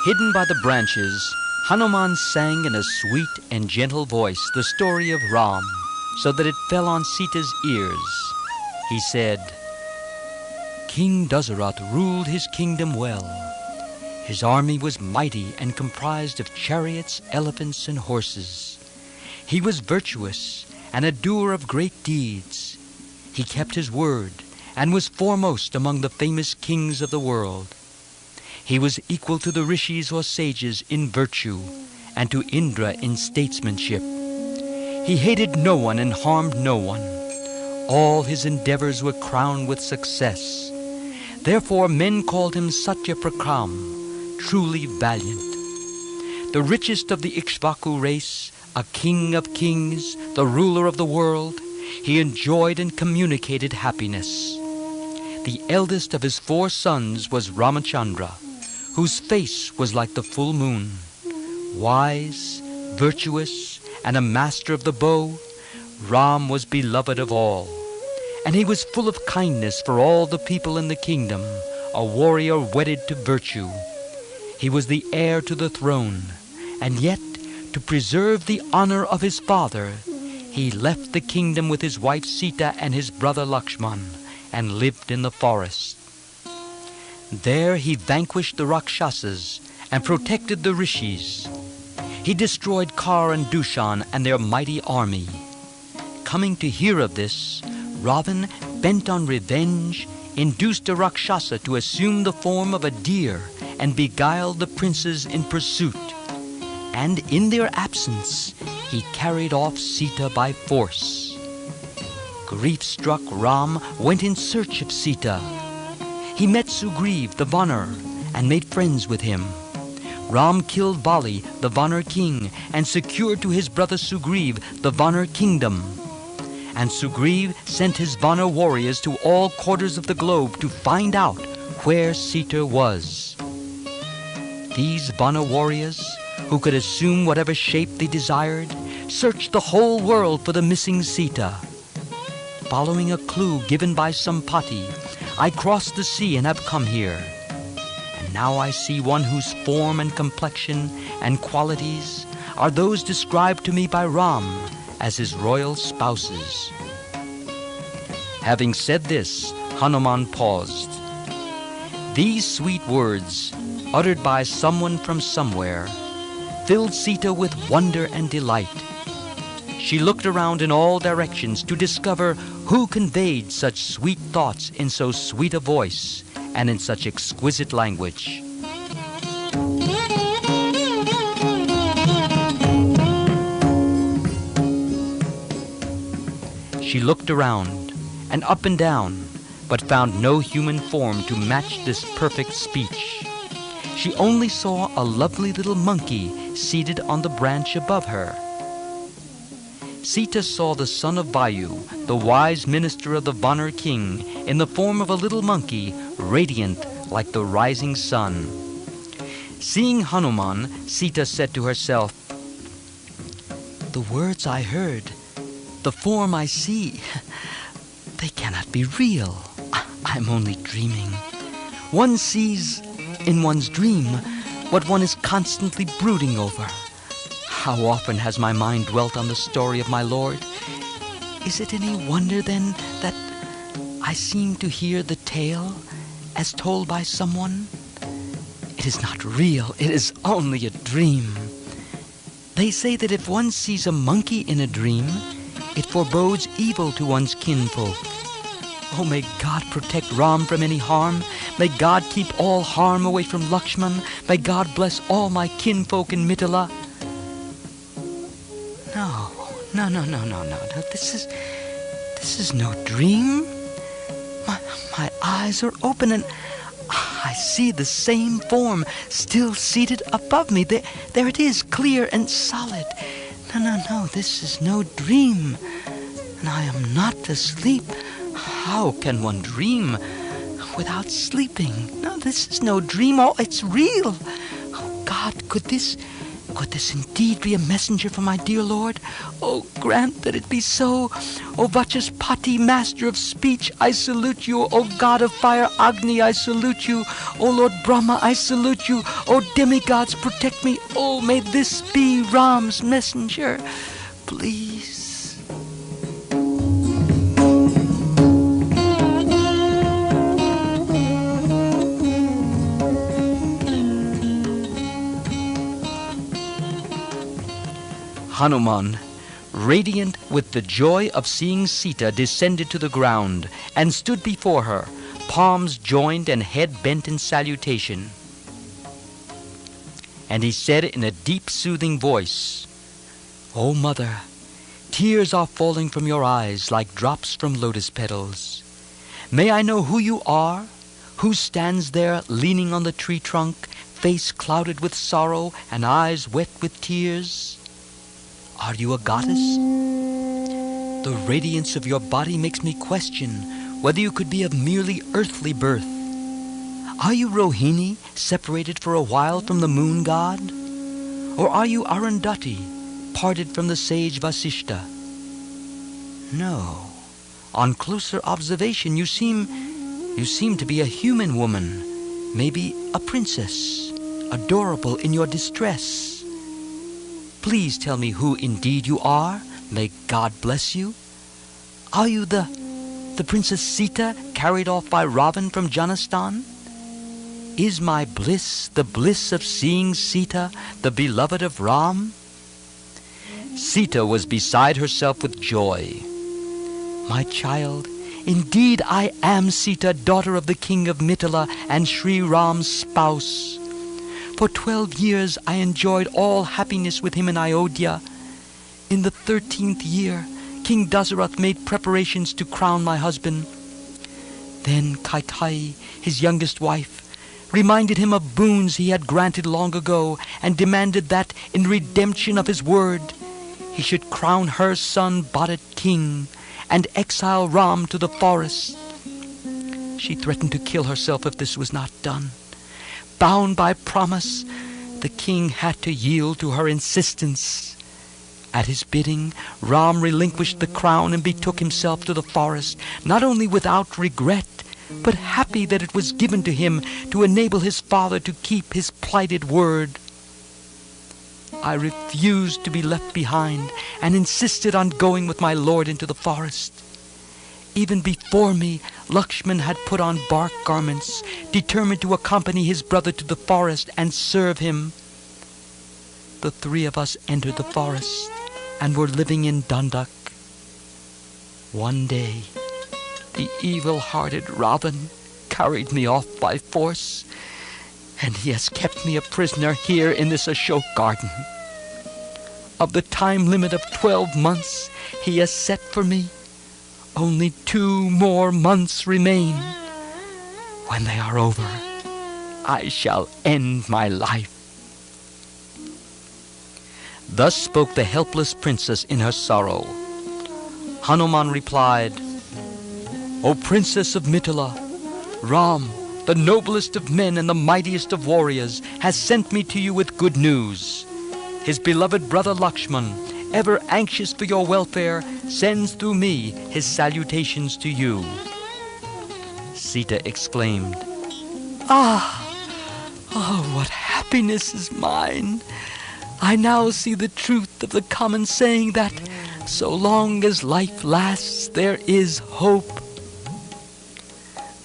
Hidden by the branches, Hanuman sang in a sweet and gentle voice the story of Ram, so that it fell on Sita's ears. He said, "King Dasarath ruled his kingdom well. His army was mighty and comprised of chariots, elephants, and horses. He was virtuous and a doer of great deeds. He kept his word and was foremost among the famous kings of the world. He was equal to the rishis or sages in virtue and to Indra in statesmanship. He hated no one and harmed no one. All his endeavors were crowned with success. Therefore men called him Satya Prakram, truly valiant. The richest of the Ikshvaku race, a king of kings, the ruler of the world, he enjoyed and communicated happiness. The eldest of his 4 sons was Ramachandra, whose face was like the full moon. Wise, virtuous, and a master of the bow, Ram was beloved of all, and he was full of kindness for all the people in the kingdom, a warrior wedded to virtue. He was the heir to the throne, and yet, to preserve the honor of his father, he left the kingdom with his wife Sita and his brother Lakshman, and lived in the forest. There he vanquished the Rakshasas and protected the Rishis. He destroyed Kar and Dushan and their mighty army. Coming to hear of this, Ravan, bent on revenge, induced a Rakshasa to assume the form of a deer and beguiled the princes in pursuit. And in their absence, he carried off Sita by force. Grief-struck Ram went in search of Sita. He met Sugriv, the Vanar, and made friends with him. Ram killed Bali, the Vanar king, and secured to his brother Sugriv the Vanar kingdom. And Sugriv sent his Vanar warriors to all quarters of the globe to find out where Sita was. These Vanar warriors, who could assume whatever shape they desired, searched the whole world for the missing Sita. Following a clue given by Sampati, I crossed the sea and have come here. And now I see one whose form and complexion and qualities are those described to me by Ram as his royal spouses." Having said this, Hanuman paused. These sweet words, uttered by someone from somewhere, filled Sita with wonder and delight. She looked around in all directions to discover who conveyed such sweet thoughts in so sweet a voice and in such exquisite language. She looked around and up and down, but found no human form to match this perfect speech. She only saw a lovely little monkey seated on the branch above her. Sita saw the son of Vayu, the wise minister of the Vanar king, in the form of a little monkey, radiant like the rising sun. Seeing Hanuman, Sita said to herself, "The words I heard, the form I see, they cannot be real. I'm only dreaming. One sees in one's dream what one is constantly brooding over. How often has my mind dwelt on the story of my Lord? Is it any wonder, then, that I seem to hear the tale as told by someone? It is not real. It is only a dream. They say that if one sees a monkey in a dream, it forebodes evil to one's kinfolk. Oh, may God protect Ram from any harm. May God keep all harm away from Lakshman. May God bless all my kinfolk in Mithila." No. This is no dream. My eyes are open and I see the same form still seated above me. There it is, clear and solid. No, this is no dream. And I am not asleep. How can one dream without sleeping? No, this is no dream. Oh, it's real. Oh, God, could this Could this indeed be a messenger from my dear Lord? Oh, grant that it be so. O Vachaspati, master of speech, I salute you. O God of fire, Agni, I salute you. O Lord Brahma, I salute you. O demigods, protect me. Oh, may this be Ram's messenger. Please. Hanuman, radiant with the joy of seeing Sita, descended to the ground and stood before her, palms joined and head bent in salutation. And he said in a deep, soothing voice, "O mother, tears are falling from your eyes like drops from lotus petals. May I know who you are? Who stands there leaning on the tree trunk, face clouded with sorrow and eyes wet with tears? Are you a goddess? The radiance of your body makes me question whether you could be of merely earthly birth. Are you Rohini, separated for a while from the moon god? Or are you Arundhati, parted from the sage Vasishta? No. On closer observation, you seem to be a human woman, maybe a princess, adorable in your distress. Please tell me who indeed you are. May God bless you. Are you the Princess Sita carried off by Ravan from Janastan? Is my bliss the bliss of seeing Sita, the beloved of Ram?" Sita was beside herself with joy. "My child, indeed I am Sita, daughter of the king of Mithila and Sri Ram's spouse. For 12 years I enjoyed all happiness with him in Ayodhya. In the 13th year, King Dasarath made preparations to crown my husband. Then Kaikeyi, his youngest wife, reminded him of boons he had granted long ago and demanded that, in redemption of his word, he should crown her son Bharat king and exile Ram to the forest. She threatened to kill herself if this was not done. Bound by promise, the king had to yield to her insistence. At his bidding, Ram relinquished the crown and betook himself to the forest, not only without regret, but happy that it was given to him to enable his father to keep his plighted word. I refused to be left behind and insisted on going with my lord into the forest. Even before me, Lakshman had put on bark garments, determined to accompany his brother to the forest and serve him. The 3 of us entered the forest and were living in Dandak. One day, the evil-hearted Ravan carried me off by force, and he has kept me a prisoner here in this Ashok garden. Of the time limit of 12 months he has set for me, only 2 more months remain. When they are over, I shall end my life." Thus spoke the helpless princess in her sorrow. Hanuman replied, "O Princess of Mithila, Ram, the noblest of men and the mightiest of warriors, has sent me to you with good news. His beloved brother Lakshman, ever anxious for your welfare, sends through me his salutations to you." Sita exclaimed, "Oh, what happiness is mine! I now see the truth of the common saying that so long as life lasts, there is hope."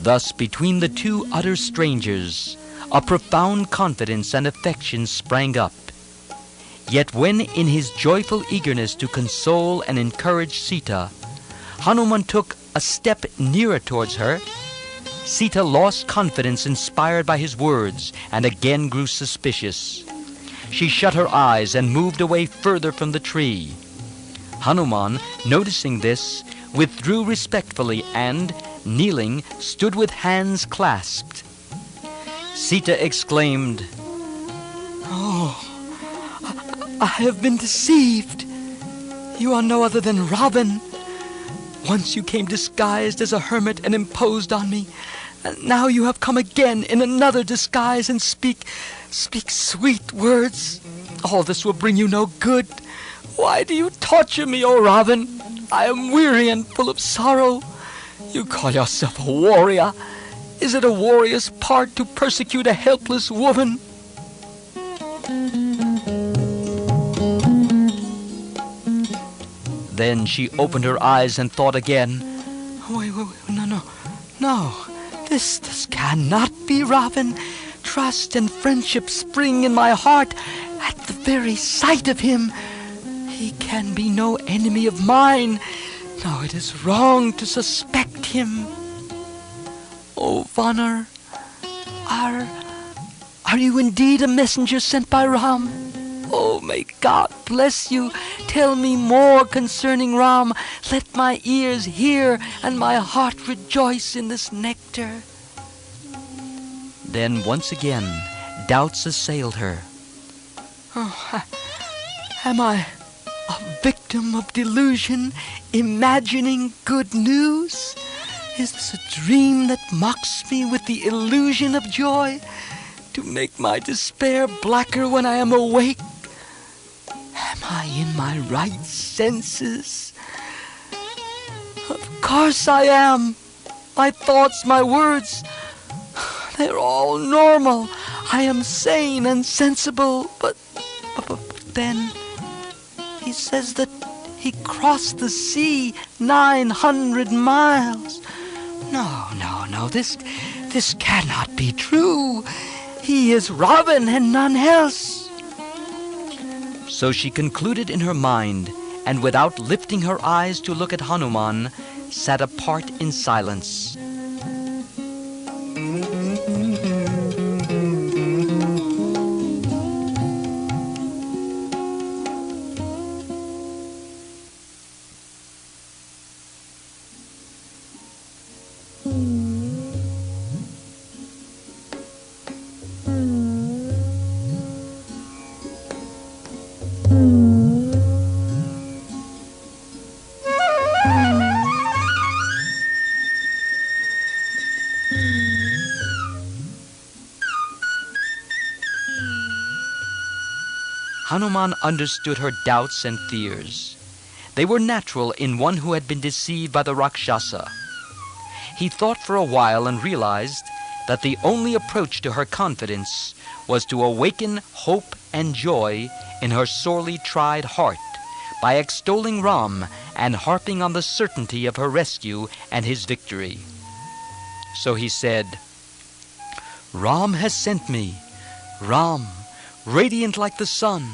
Thus, between the 2 utter strangers, a profound confidence and affection sprang up. Yet when, in his joyful eagerness to console and encourage Sita, Hanuman took a step nearer towards her, Sita lost confidence inspired by his words and again grew suspicious. She shut her eyes and moved away further from the tree. Hanuman, noticing this, withdrew respectfully and, kneeling, stood with hands clasped. Sita exclaimed, "Oh, I have been deceived. You are no other than Ravan. Once you came disguised as a hermit and imposed on me. Now you have come again in another disguise and speak sweet words. All this will bring you no good. Why do you torture me, O Ravan? I am weary and full of sorrow. You call yourself a warrior. Is it a warrior's part to persecute a helpless woman? Then she opened her eyes and thought again. Wait, no. This cannot be Ravan. Trust and friendship spring in my heart at the very sight of him. He can be no enemy of mine. No, it is wrong to suspect him. Oh, Vanner, are you indeed a messenger sent by Ram? Oh, may God bless you. Tell me more concerning Ram. Let my ears hear and my heart rejoice in this nectar. Then once again, doubts assailed her. Oh, am I a victim of delusion, imagining good news? Is this a dream that mocks me with the illusion of joy, to make my despair blacker when I am awake? Am I in my right senses? Of course I am. My thoughts, my words, they're all normal. I am sane and sensible, but then he says that he crossed the sea 900 miles. No, this cannot be true. He is Ravan and none else. So she concluded in her mind, and without lifting her eyes to look at Hanuman, sat apart in silence. Hanuman understood her doubts and fears. They were natural in one who had been deceived by the Rakshasa. He thought for a while and realized that the only approach to her confidence was to awaken hope and joy in her sorely tried heart by extolling Ram and harping on the certainty of her rescue and his victory. So he said, Ram has sent me. Ram, radiant like the sun.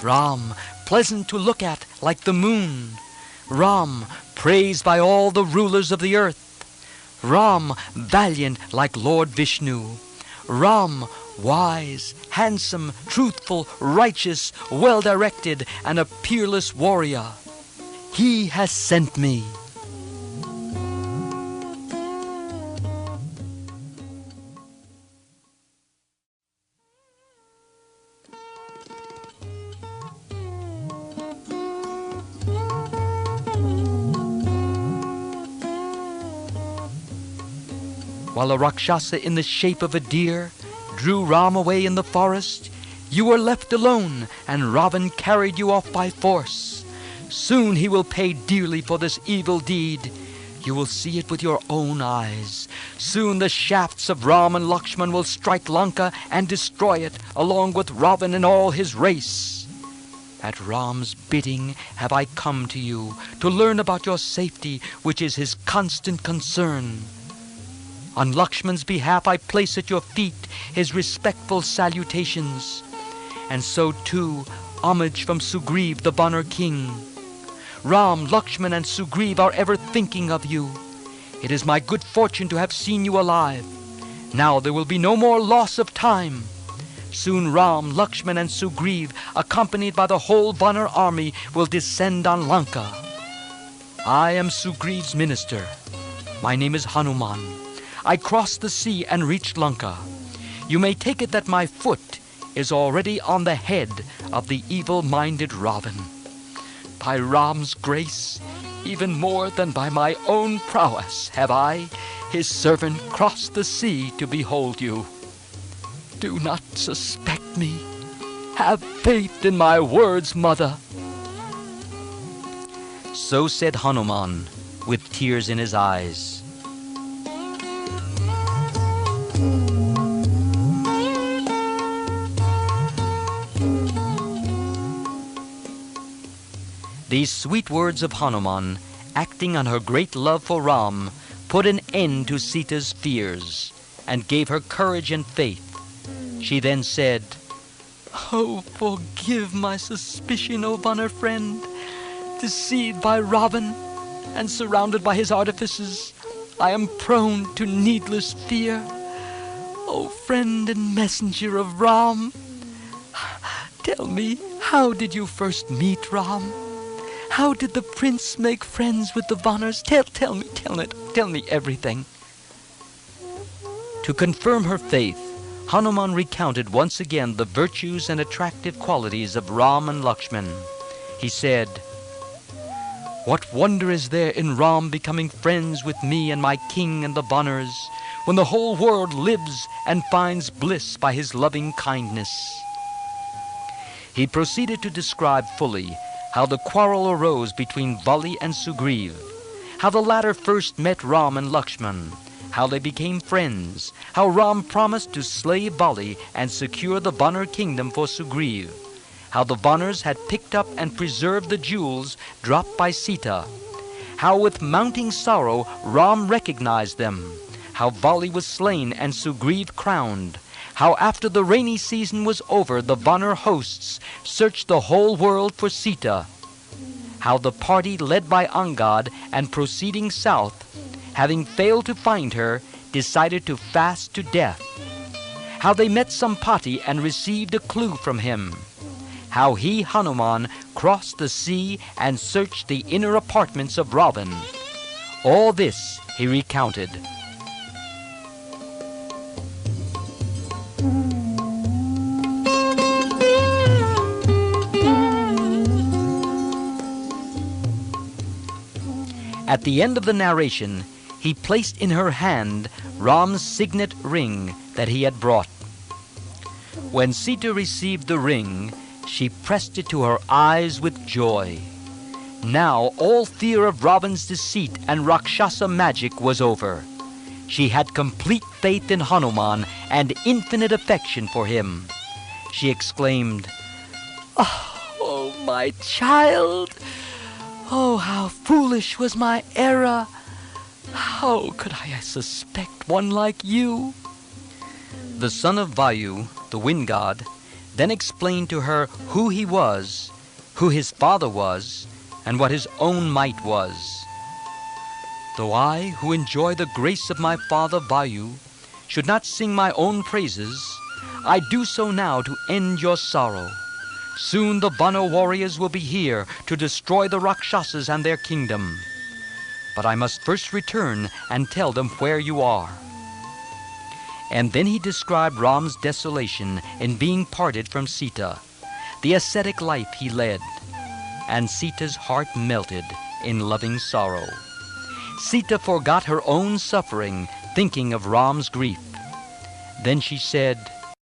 Ram, pleasant to look at like the moon. Ram, praised by all the rulers of the earth. Ram, valiant like Lord Vishnu. Ram, wise, handsome, truthful, righteous, well-directed, and a peerless warrior. He has sent me. While a Rakshasa in the shape of a deer drew Ram away in the forest, you were left alone, and Ravan carried you off by force. Soon he will pay dearly for this evil deed. You will see it with your own eyes. Soon the shafts of Ram and Lakshman will strike Lanka and destroy it, along with Ravan and all his race. At Ram's bidding have I come to you, to learn about your safety, which is his constant concern. On Lakshman's behalf I place at your feet his respectful salutations, and so too homage from Sugriv, the Vanner king. Ram, Lakshman, and Sugriv are ever thinking of you. It is my good fortune to have seen you alive. Now there will be no more loss of time. Soon Ram, Lakshman, and Sugriv, accompanied by the whole Vanner army, will descend on Lanka. I am Sugriv's minister. My name is Hanuman. I crossed the sea and reached Lanka. You may take it that my foot is already on the head of the evil-minded Ravan. By Ram's grace, even more than by my own prowess, have I, his servant, crossed the sea to behold you. Do not suspect me. Have faith in my words, mother." So said Hanuman, with tears in his eyes. These sweet words of Hanuman, acting on her great love for Ram, put an end to Sita's fears and gave her courage and faith. She then said, "Oh, forgive my suspicion, O Vanner friend. Deceived by Ravan and surrounded by his artifices, I am prone to needless fear. O friend and messenger of Ram, tell me, how did you first meet Ram? How did the prince make friends with the Vanners? Tell me everything." To confirm her faith, Hanuman recounted once again the virtues and attractive qualities of Ram and Lakshman. He said, "What wonder is there in Ram becoming friends with me and my king and the Vanners, when the whole world lives and finds bliss by his loving kindness?" He proceeded to describe fully how the quarrel arose between Vali and Sugriv, how the latter first met Ram and Lakshman, how they became friends, how Ram promised to slay Vali and secure the Vanner kingdom for Sugriv, how the Vanners had picked up and preserved the jewels dropped by Sita, how with mounting sorrow Ram recognized them, how Vali was slain and Sugriv crowned, how after the rainy season was over the Vanner hosts searched the whole world for Sita, how the party led by Angad and proceeding south, having failed to find her, decided to fast to death, how they met Sampati and received a clue from him, how he, Hanuman, crossed the sea and searched the inner apartments of Ravan. All this he recounted. At the end of the narration, he placed in her hand Ram's signet ring that he had brought. When Sita received the ring, she pressed it to her eyes with joy. Now all fear of Ravan's deceit and Rakshasa magic was over. She had complete faith in Hanuman and infinite affection for him. She exclaimed, "Oh, my child! Oh, how foolish was my error! How could I suspect one like you?" The son of Vayu, the wind god, then explained to her who he was, who his father was, and what his own might was. "Though I, who enjoy the grace of my father Vayu, should not sing my own praises, I do so now to end your sorrow. Soon the Vanner warriors will be here to destroy the Rakshasas and their kingdom. But I must first return and tell them where you are." And then he described Ram's desolation in being parted from Sita, the ascetic life he led, and Sita's heart melted in loving sorrow. Sita forgot her own suffering, thinking of Ram's grief. Then she said,